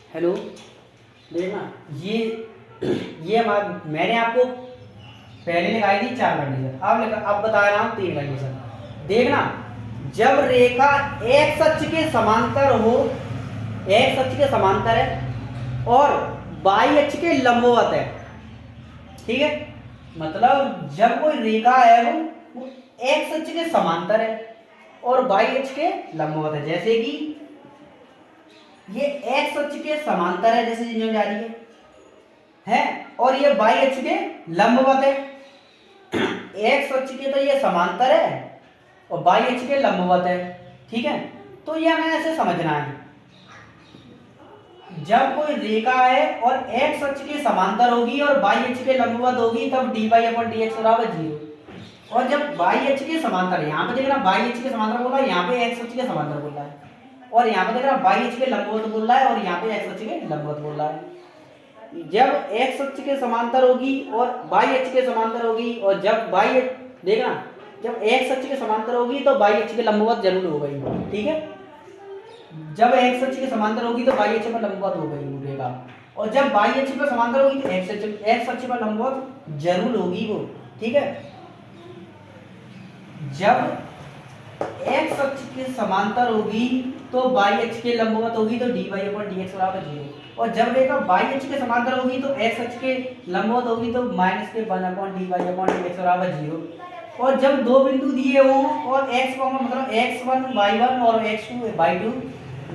Hello, देखना ये मैंने आपको पहले लगाई थी 4 कंडीशन, अब बता रहा हूँ 3 कंडीशन। देखना, जब रेखा एक्स अक्ष के समांतर हो, एक्स अक्ष के समांतर है और वाई अक्ष के लंबवत है, ठीक है, मतलब जब कोई रेखा है वो एक्स अक्ष के समांतर है और वाई अक्ष के लंबवत है, जैसे कि ये एक्स अक्ष के समांतर है जैसे जिन्होंने जा रही है और ये वाई अक्ष के लंबवत है। एक्स अक्ष के तो ये समांतर है और वाई अक्ष के लंबवत है, ठीक है। तो ये हमें ऐसे समझना है, जब कोई रेखा है और एक्स अक्ष के समांतर होगी और वाई अक्ष के लंबवत होगी तब D Y upon D X बराबर 0। और जब वाई अक्ष के समांतर है, यहाँ पे देखना वाई अक्ष के समांतर बोल रहा है, यहाँ पे एक्स अक्ष के समांतर बोल रहा है, और यहाँ पे देखना वाई अक्ष के लंबवत बोल रहा है और यहाँ पे एक्स अक्ष के लंबवत बोल रहा है। जब एक्स अक्ष के समांतर होगी और वाई अक्ष के समांतर होगी, और जब वाई देखना जब एक्स अक्ष के समांतर होगी तो वाई अक्ष के लंबवत जरूर हो गई, ठीक है। जब एक्स अक्ष के समांतर होगी तो वाई अक्ष पर लंबवत हो गई रेखा, और जब वाई अक्ष पर समांतर होगी तो एक्स अक्ष पर लंबवत जरूर होगी वो, ठीक है। जब एक्स अक्ष के समांतर होगी तो वाई अक्ष के लंबवत होगी तो D Y upon D X बराबर 0, और जब रेखा वाई अक्ष के समांतर होगी तो एक्स अक्ष के लंबवत होगी तो माइनस के 1 upon D Y upon D X बराबर 0। और जब दो बिंदु दिए हों और x मतलब x1 y1 और x2 y2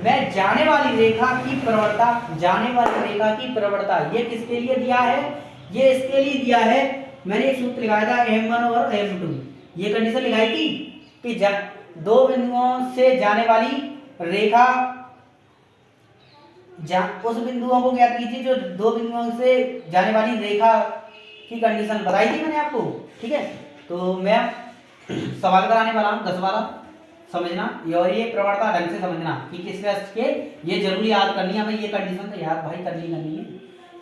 में जाने वाली रेखा की प्रवणता, जाने वाली रेखा की प्रवणता ये किसके लिए दिया है, ये इसके लिए दिया है। मैंने एक सूत्र लगाया था m1 और m2, ये कंडीशन लगाई थी कि दो बिंदुओं से जाने वाली रेखा, उस बिंदुओं को ज्ञात कीजिए जो दो बिंदुओं से जाने वाली रेखा की कंडीशन बताई थी मैंने आपको, ठीक है। तो मैं सवाल कराने वाला हूँ 10 वाला, समझना और ये प्रवणता ढंग से समझना कि किस राष्ट्र के, ये जरूरी याद करनी है भाई, ये कंडीशन तो याद भाई करनी है,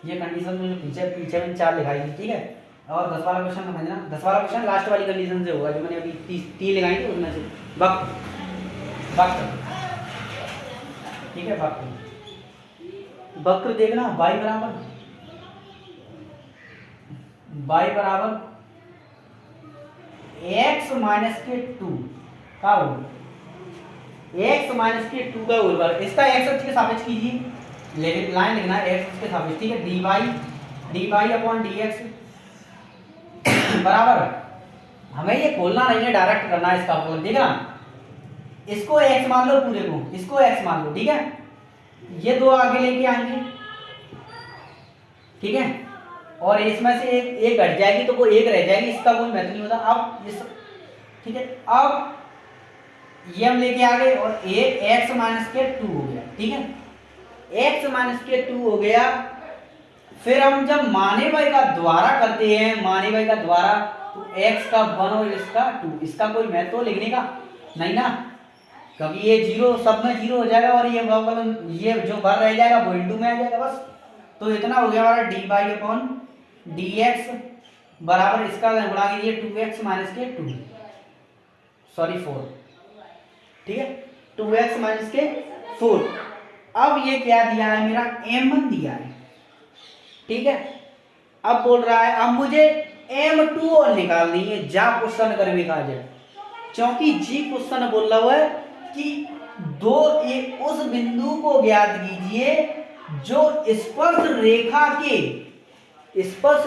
ये कंडीशन में पीछे पीछे में 4 लिखाई थी, ठीक है। और 10 वाला क्वेश्चन समझना, 10 वाला क्वेश्चन लास्ट वाली कंडीशन से होगा जो मैंने अभी 3 लगाई थी उसमें से, वक्त, ठीक है। वक्र देखना y बराबर x माइनस के 2 का होल, x माइनस के 2 का होल बराबर, इसका x अक्ष के सापेक्ष कीजिए, लाइन लिखना है x अक्ष के सापेक्ष, ठीक है। dy अपॉन dx बराबर, हमें ये खोलना नहीं है, डायरेक्ट करना है इसका खोल, ठीक है ना। इसको x मान लो, पूरे को इसको x मान लो, ठीक है। ये दो आगे लेके आएंगे, ठीक है, और इसमें से एक घट जाएगी तो वो एक रह जाएगी, इसका कोई महत्व नहीं होता। अब इस, ठीक है, अब ये हम लेके आ गए और x माइनस के 2 हो गया, ठीक है। x माइनस के 2 हो गया, फिर हम जब माने भाई का द्वारा करते हैं, माने भाई का द्वारा, तो x का 1 और इसका 2, इसका कोई महत्व लिखने का नहीं ना, क्योंकि ये 0 सब में 0 हो जाएगा और ये जो बार रह जाएगा वो इनटू में आ जाएगा बस। तो इतना हो गया हमारा D Y upon D X बराबर, इसका गुणा कीजिए 2x माइनस के 2, सॉरी 4, ठीक है, 2x माइनस के 4। अब ये क्या दिया है, मेरा m1 दिया है, ठीक है। अब बोल रहा है अब मुझे m2 और निकालनी है, जा क्वेश्चन करवे का जाए, क्योंकि जी क्वेश्चन बोल रहा है कि उस बिंदु को ज्ञात कीजिए जो स्पर्श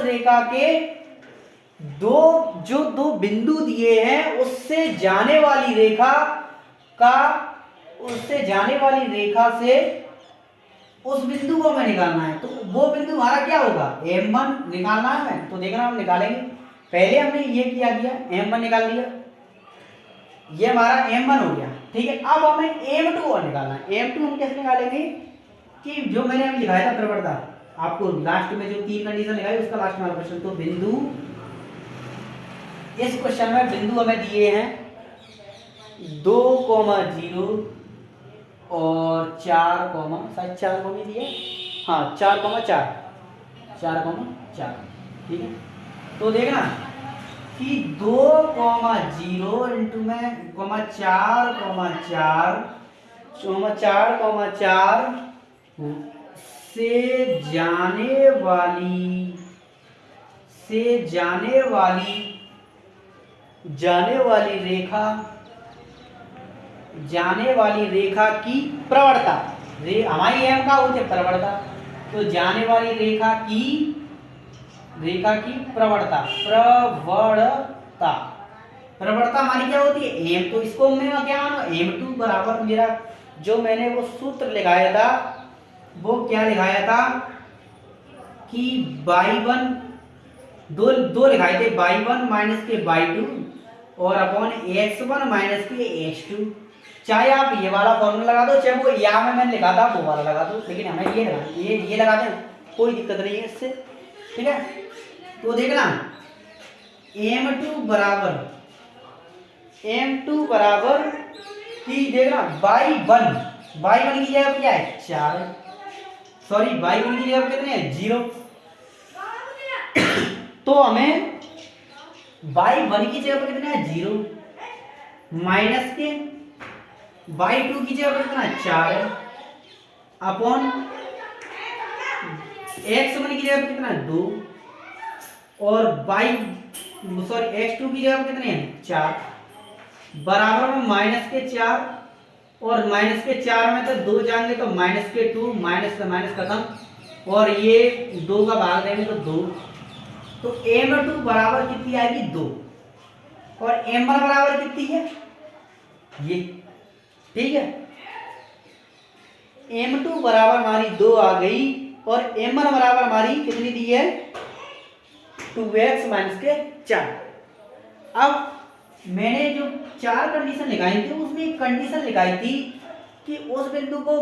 रेखा के दो बिंदु दिए हैं उससे जाने वाली रेखा से उस बिंदु को हमें निकालना है। तो वो बिंदु हमारा क्या होगा, m1 निकालना है हमें, तो देखना हम निकालेंगे। पहले हमने ये किया m1 निकाल लिया, ये हमारा m1 हो गया, ठीक है। अब हमें m2 और निकालना है। m2 हम कैसे निकालेंगे कि जो मैंने अभी लिखाया था प्रवणता, आपको लास्ट में जो 3 कंडीशन लिखाई उसका लास्ट में क्वेश्चन, तो बिंदु, इस क्वेश्चन में बिंदु हमें दिए हैं 2, 0 और 4, शायद 4 को भी दिए, हाँ 4, 4, ठीक है। तो देखना कि 2, 0 इंटू में 4, 4, 4, से जाने वाली रेखा की प्रवणता, हमारी एम का होती है प्रवणता, तो जाने वाली रेखा की प्रवणता हमारी क्या होती है एम। तो इसको मैं क्या मानो m2 बराबर मेरा जो मैंने वो सूत्र लगाया था वो क्या लगाया था कि y1 दो लगाए थे y1 माइनस के y2 और अपॉन x1 माइनस के x2। चाहे आप ये वाला फॉर्मूला लगा दो, चाहे वो यहाँ में मैंने लिखा था वो वाला लगा दो, लेकिन हमें ये लगा दें, कोई दिक्कत नहीं है इससे। ठीक है, तो देखना m2 बराबर कि देखना y1 की जगह क्या है 4 है, सॉरी y1 की जगह कितने हैं 0। तो हमें y1 की जगह पर कितना है 0 माइनस के y2 की जगह पर कितना 4 है अपॉन x1 की जगह पर कितना 2 और x2 की जगह पर कितने हैं 4 बराबर में माइनस के 4 और माइनस के 4 में तो 2 जाएंगे तो माइनस के 2, माइनस का माइनस खत्म और ये 2 का भाग देंगे तो 2। तो m2 बराबर कितनी आएगी 2 और m1 बराबर कितनी है ये। ठीक है, m2 बराबर हमारी 2 आ गई और m1 बराबर हमारी कितनी दी है 2x माइनस के 4। अब मैंने जो 4 कंडीशन लगाई थी उसमें एक कंडीशन लगाई थी कि उस बिंदु को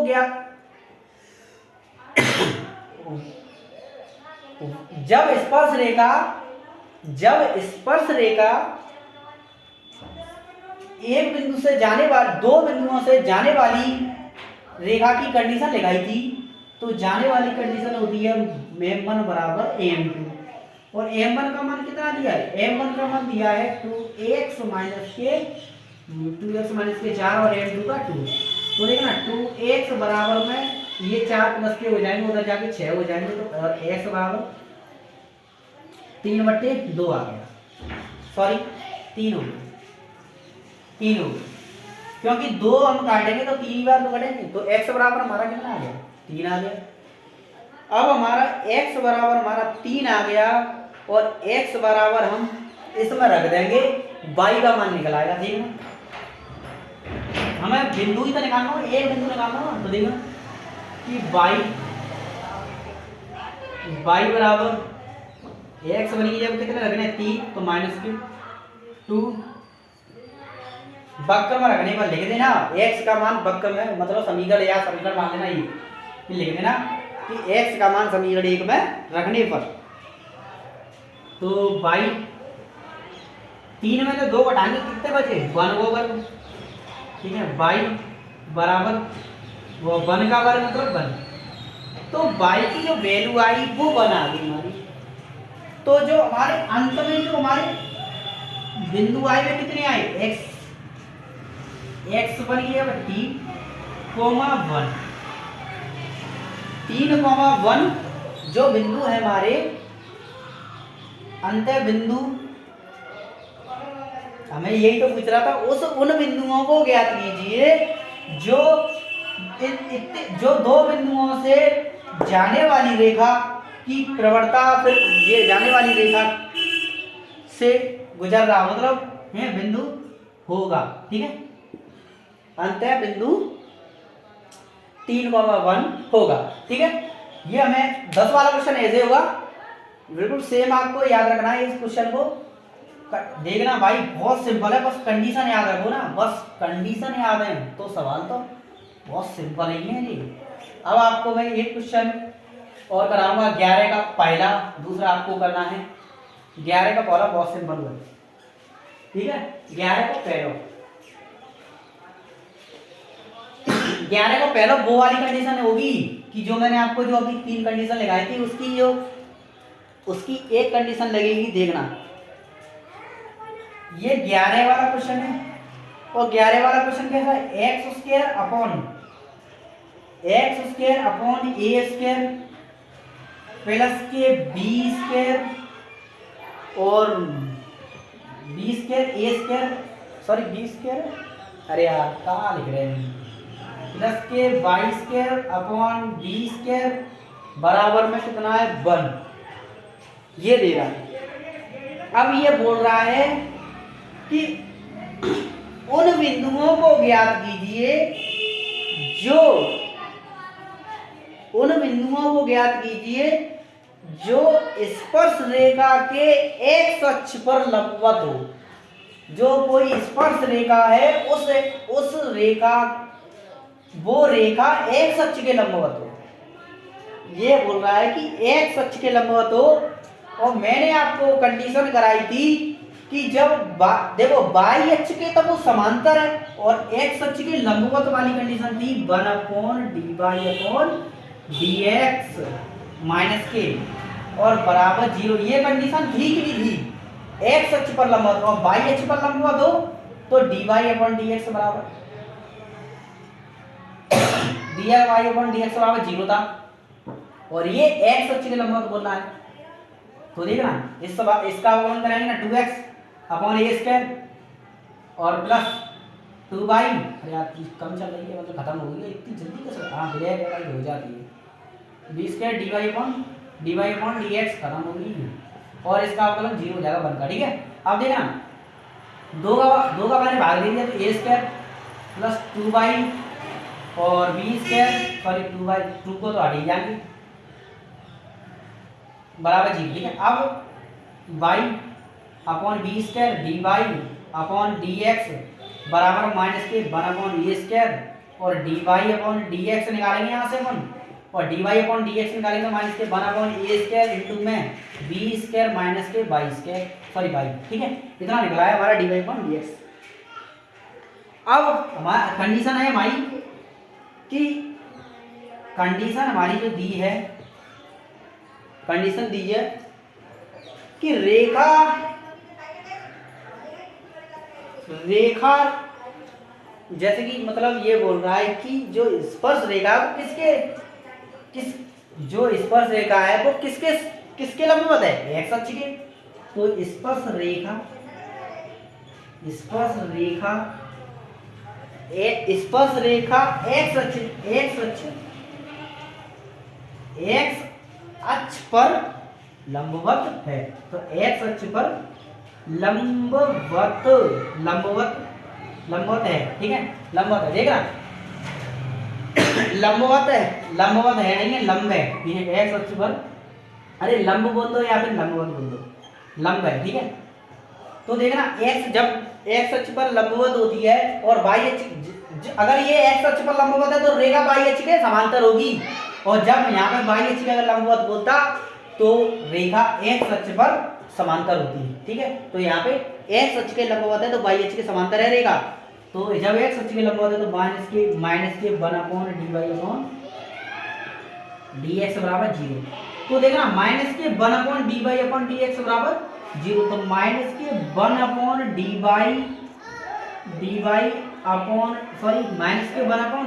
जब स्पर्श रेखा एक बिंदु से जाने वाली दो बिंदुओं से जाने वाली रेखा की कंडीशन लगाई थी, तो जाने वाली कंडीशन होती है m1 बराबर m2 और m1 का मान कितना दिया है m1 का मान दिया है 2x माइनस के 4 और m2 का 2। तो देखना 2x बराबर में ये 4 प्लस के हो जाएंगे उधर जाके 6 हो जाएंगे तो और x बराबर 3/2 आ गया, सॉरी 3 हो गया क्योंकि 2 हम काटेंगे तो 3 बार तो कटेंगे तो x बराबर हमारा कितना आ गया 3 आ गया। अब हमारा x बराबर हमारा 3 आ गया और x बराबर हम इसमें रख देंगे y का मान निकल आएगा। ठीक है, हमें बिंदु ही तो निकालना हो, एक बिंदु निकालना हो तो देखो कि y बराबर x बनी जब कितने रखने 3 तो माइनस के 2 वक्र में रखने पर लिख देना x का मान वक्र में मतलब समीकरण या समीकरण मान लेना ये लिख देना कि x का मान समीकरण 1 में रखने पर तो y 3 में से 2 घटाएंगे कितने बचे 1/वर्ग। ठीक है, y बराबर वो 1 का वर्ग मतलब 1, तो y की जो वैल्यू आई वो 1 आ गई हमारी। तो जो हमारे अंत में जो हमारे बिंदु आई में कितने आए x बन गया 3, 1 जो बिंदु है हमारे अंत बिंदु, हमें यही तो पूछ रहा था उन बिंदुओं को ज्ञात कीजिए जो दो बिंदुओं से जाने वाली रेखा की प्रवणता फिर ये जाने वाली रेखा से गुजर रहा मतलब है बिंदु होगा। ठीक है, अंत बिंदु 3,1 होगा। ठीक है, ये हमें 10 वाला क्वेश्चन ऐसे होगा बिल्कुल सेम, आपको याद रखना है इस क्वेश्चन को। देखना भाई बहुत सिंपल है, बस कंडीशन याद रखो ना, बस कंडीशन याद है तो सवाल तो बहुत सिंपल ही है जी। अब आपको मैं एक क्वेश्चन और कराऊंगा 11 का पहला, दूसरा आपको करना है 11 का पहला, बहुत सिंपल है। ठीक है, 11 को पहला वो वाली कंडीशन होगी कि जो मैंने आपको जो अभी 3 कंडीशन लगाई थी उसकी एक कंडीशन लगेगी। देखना ये 11 वाला क्वेश्चन है और 11 वाला क्वेश्चन कैसा है x² upon x square upon A square plus के बी स्क्वायर और B square A square, sorry B square, अरे यार कहाँ लिख रहे हैं, प्लस के Y square upon B square बराबर में कितना है 1, ये दे रहा है। अब ये बोल रहा है कि उन बिंदुओं को ज्ञात कीजिए जो, उन बिंदुओं को ज्ञात कीजिए जो स्पर्श रेखा के एक्स अक्ष पर लंबवत हो। जो कोई स्पर्श रेखा है उस रेखा, वो रेखा एक्स अक्ष के लंबवत हो। ये बोल रहा है कि एक्स अक्ष के लंबवत हो। और मैंने आपको कंडीशन कराई थी कि जब देखो वाई अक्ष के तब वो समांतर है और एक्स अक्ष के लंबवत वाली कंडीशन थी 1/dy/dx माइनस के और बराबर 0। ये कंडीशन थी कि नहीं थी? एक्स अक्ष पर लंबवत और वाई अक्ष पर लंबवत हो तो dy/dx बराबर dy/dx बराबर 0 था और ये एक्स अक्ष के लंबवत बोल रहा है। तो देखना इसका अवकलन कराएंगे ना 2x अपॉन ए स्क्वायर और प्लस 2y, अरे यार चीज कम चल रही है, मतलब खत्म हो गई है इतनी जल्दी कैसे? हाँ ब्लैक हो जाती है। बी स्क्वायर dy/dx खत्म हो गई और इसका अवकलन 0 हो जाएगा 1 का। ठीक है, अब देखना दो का मैंने भाग दे दिया तो ए स्क्वायर प्लस 2y और बी स्क्वायर, सॉरी 2y 2 को तो हट ही जाएंगे बराबर 0। ठीक है, अब y upon B square dy upon dx बराबर माइनस के 1 अपॉन ए स्क्वायर और dy अपॉन dx निकालेंगे यहाँ से 1 और dy अपॉन dx निकालेंगे माइनस के 1 अपॉन ए स्क्वायर इंटू में बी स्क्वायर माइनस के y स्क्वायर, सॉरी y। ठीक है, इतना निकला है हमारा dy अपॉन dx। अब हमारा कंडीशन है हमारी कि कंडीशन हमारी जो दी है, कंडीशन दी है कि रेखा जैसे कि मतलब ये बोल रहा है कि जो स्पर्श रेखा जो स्पर्श रेखा है वो किसके लंबवत है? एक्स अक्ष के। तो स्पर्श रेखा एक्स अक्ष पर लंबवत है। तो एक्स अक्ष पर लंबवत है। ठीक है, लंबवत है, देखना लंबवत है नहीं है, लंब है। एक्स अक्ष पर, अरे लंब बोल दो या फिर लंबवत बोल दो, लंब है। ठीक है, तो देखना एक्स जब एक्स अक्ष पर लंबवत होती है और वाई अक्ष, अगर ये एक्स अक्ष पर लंबवत है तो रेखा वाई अक्ष के समांतर होगी और जब यहाँ पे वाई अक्ष का अगर लंबवत बोलता तो रेखा एक्स अक्ष पर समांतर होती है। ठीक है, तो यहाँ पे एक्स अक्ष के लंबवत है तो वाई अक्ष के समांतर है रेखा। तो जब एक्स अक्ष के लंबवत है तो माइनस के 1 अपॉन dy/dx बराबर 0। तो देखना माइनस के 1 अपॉन dy/dx बराबर 0। तो माइनस के 1 अपॉन माइनस के 1 अपॉन,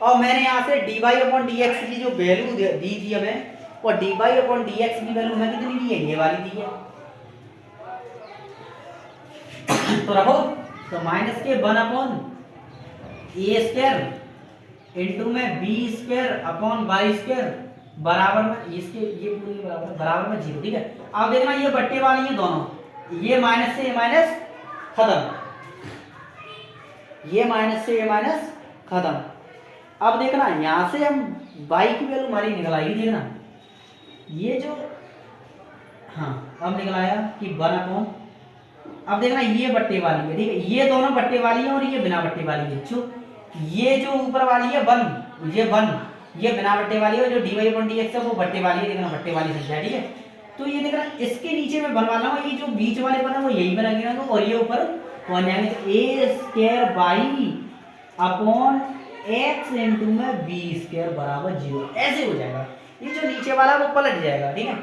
और मैंने यहाँ से dy/dx की जो वैल्यू दी थी हमें, और dy/dx की वैल्यू हमें कितनी दी है? ये वाली दी है। तो रखो, तो माइनस के 1 अपॉन ए स्क्वायर इंटू में B square upon Y square बराबर में इसके ये पूरी बराबर में 0। ठीक है, अब देखना ये बट्टे वाली है दोनों, ये माइनस से ये माइनस खत्म, ये माइनस से ये माइनस खत्म। अब देखना यहां से हम y की वैल्यू हमारी निकल आएगी। देखना ये जो, हाँ अब निकल आया कि 1 अपॉन, अब देखना ये बट्टे वाली है। ठीक है, ये दोनों बट्टे वाली है और ये बिना बट्टे वाली है। जो ये जो ऊपर वाली है 1, ये बिना बट्टे वाली है, जो dy/dx है वो बट्टे वाली है। देखना बट्टे वाली संख्या। ठीक है, तो ये देखना इसके नीचे में बनवा रहा हूँ, ये जो बीच वाले बना वो यही बनेगा तो, और ये ऊपर कौन जाएंगे तो a² y upon x into में बी स्क्वायर बराबर 0 ऐसे हो जाएगा। ये जो नीचे वाला वो पलट जाएगा। ठीक है,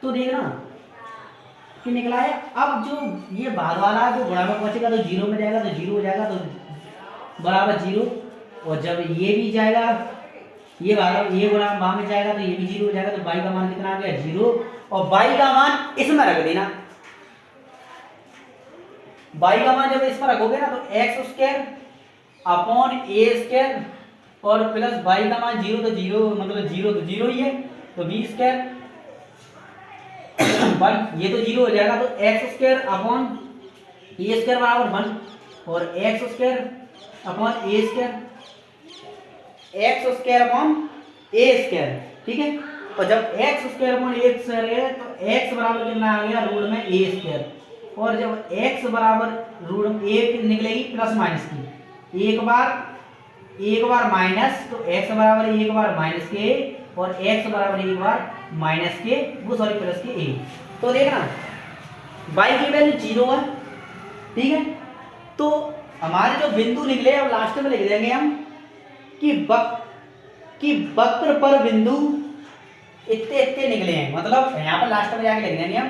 तो देखना कि निकला है। अब जो ये भाग वाला जो गुणा में पहुंचेगा तो 0 में जाएगा, तो 0 हो जाएगा, तो बराबर 0 और जब ये भी जाएगा, ये भाग ये गुणा वहां में जाएगा तो ये भी 0 हो जाएगा, तो y का मान कितना आ गया 0, और y का मान इसमें रख देना। y का मान जब इसमें रखोगे ना तो x square upon A square और प्लस y का मान 0 तो 0 मतलब 0 तो 0 ही है, तो बी स्क्वायर 1 ये तो 0 हो जाएगा, तो x square upon A square बराबर 1 और x square upon A square, x square upon A square, ठीक है। और जब x square upon A square है तो एक्स बराबर कितना आ गया रूट में ए स्क्वायर, और जब एक्स बराबर रूट ए निकलेगी प्लस माइनस की, एक बार माइनस, तो एक्स बराबर एक बार माइनस के और एक्स बराबर एक बार माइनस के वो सॉरी प्लस के ए। तो देखना y की वैल्यू 0 है, ठीक है। तो हमारे जो बिंदु निकले अब लास्ट में लिख देंगे हम कि वक्र पर बिंदु इतने इतने निकले हैं, मतलब यहाँ पर लास्ट में जाके लिख देंगे हम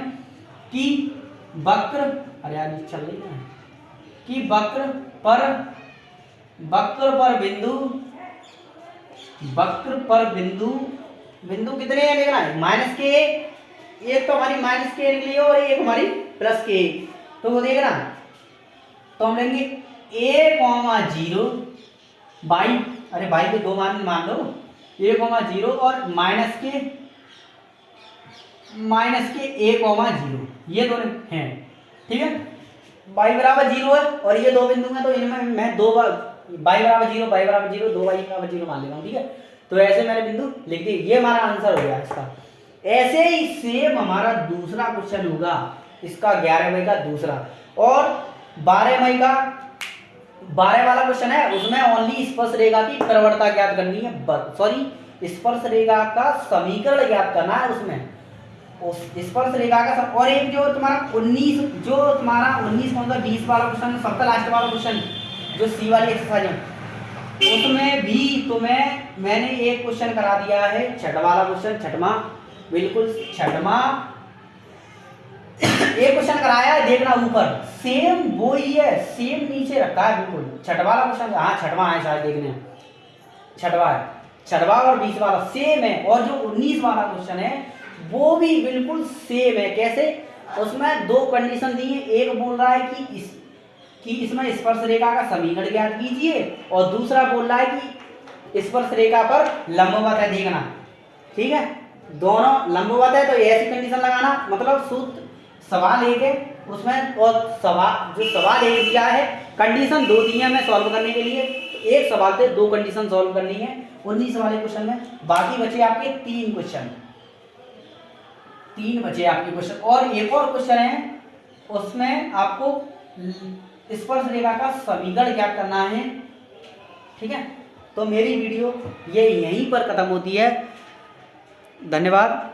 कि वक्र, अरे यार चल रही है, कि वक्र पर बिंदु कितने हैं देखना है, माइनस के एक तो हमारी माइनस के निकली है और एक हमारी प्लस के, तो वो देखना, तो हम लेंगे a,0 बाई, अरे बाई के दो मान लो, a,0 और माइनस के a,0 ये दोनों हैं, ठीक है। y बराबर 0 है और ये दो बिंदु हैं, तो इनमें मैं दो बार y बराबर 0 दो y बराबर 0 मान लेता हूँ, ठीक है। तो ऐसे मैंने बिंदु लिख दिए, ये हमारा आंसर हो गया इसका। ऐसे ही सेम हमारा दूसरा क्वेश्चन होगा इसका 11 मई का दूसरा, और 12 मई का 12 वाला क्वेश्चन है, उसमें ओनली स्पर्श रेखा की प्रवणता ज्ञात करनी है, सॉरी स्पर्श रेखा का समीकरण ज्ञात करना है उसमें, उस स्पर्श रेखा का और एक जो तुम्हारा 19 कौन सा 20 वाला क्वेश्चन, सबसे लास्ट वाला क्वेश्चन जो सी वाली एक्सरसाइज है, उसमें भी तुम्हें मैंने एक क्वेश्चन करा दिया है, छठा वाला क्वेश्चन, छठवां बिल्कुल छठवां एक क्वेश्चन कराया है, देखना ऊपर सेम वो ही है, सेम नीचे रखा है बिल्कुल, छठवां वाला क्वेश्चन, हाँ छठवां है शायद, देखने छठवां है, छठवां और 20 वाला सेम है, और जो 19 वाला क्वेश्चन है वो भी बिल्कुल सेम है। कैसे, उसमें दो कंडीशन दी है, एक बोल रहा है कि इसमें स्पर्श रेखा का समीकरण ज्ञात कीजिए, और दूसरा बोल रहा है कि स्पर्श रेखा पर लंबवत है, देखना, ठीक है, दोनों लंबवत है, तो ऐसी कंडीशन लगाना, मतलब सूत्र सवाल एक है उसमें, और सवाल एक दिया है, कंडीशन दो दी है हमें सॉल्व करने के लिए, तो एक सवाल से दो कंडीशन सॉल्व करनी है 19 वाले क्वेश्चन में, बाकी बचे आपके 3 क्वेश्चन, 3 बचे आपके क्वेश्चन, और एक और क्वेश्चन है उसमें आपको स्पर्श रेखा का समीकरण ज्ञात करना है, ठीक है। तो मेरी वीडियो ये यहीं पर खत्म होती है, धन्यवाद।